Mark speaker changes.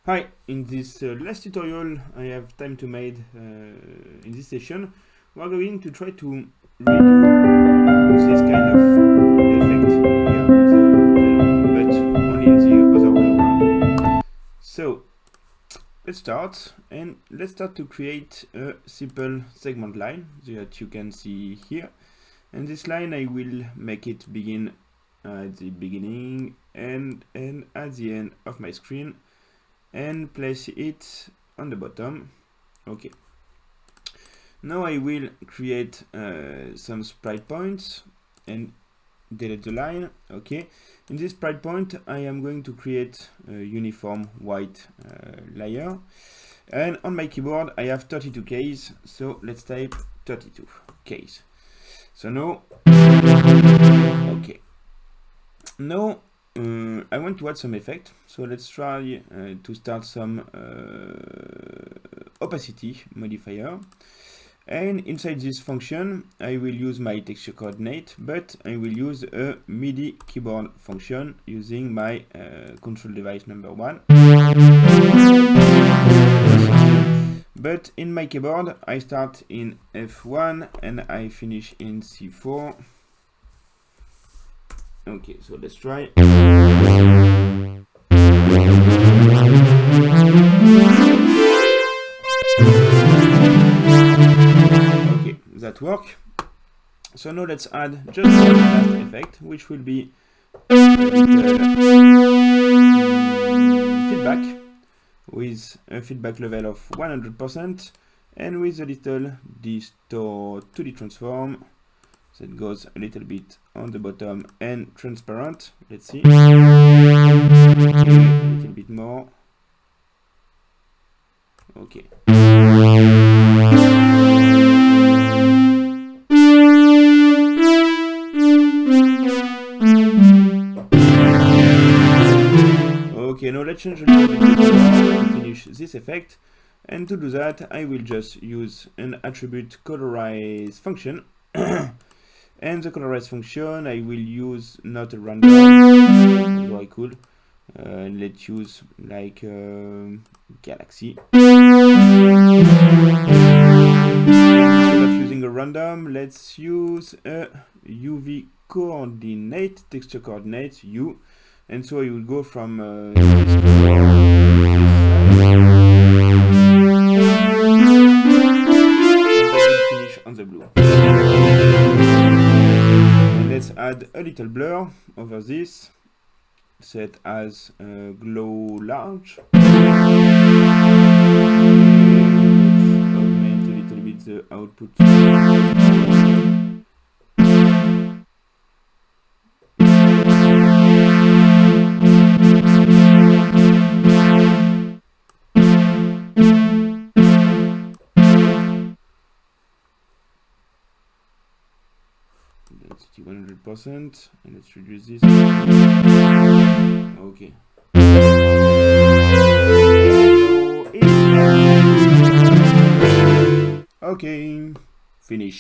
Speaker 1: Hi, in this last tutorial I have time to made in this session we are going to try to redo this kind of effect here, but only in the other way around. So let's start to create a simple segment line that you can see here, and this line I will make it begin at the beginning and at the end of my screen, and place it on the bottom. Okay. Now I will create some sprite points and delete the line. Okay. In this sprite point, I am going to create a uniform white layer, and on my keyboard I have 32 keys. So let's type 32 keys. So now, okay. Now I want to add some effect, so let's try to start some opacity modifier, and inside this function I will use my texture coordinate, but I will use a MIDI keyboard function using my control device number 1. But in my keyboard I start in F1 and I finish in C4. Okay, so let's try. Okay, that works. So now let's add just one last effect, which will be feedback with a feedback level of 100% and with a little distort 2D transform that goes a little bit on the bottom and transparent. Let's see. A little bit more. Okay. Okay, now let's change a little bit to finish this effect. And to do that, I will just use an attribute colorize function. And the colorize function I will use not a random, very cool. Let's use like galaxy. Instead of using a random, let's use a UV coordinate, texture coordinate U, and so I will go from this color and finish on the blue. Let's add a little blur over this, set as glow large. Let's augment a little bit the output. Let's do 100% and let's reduce this. Okay. Okay, finish.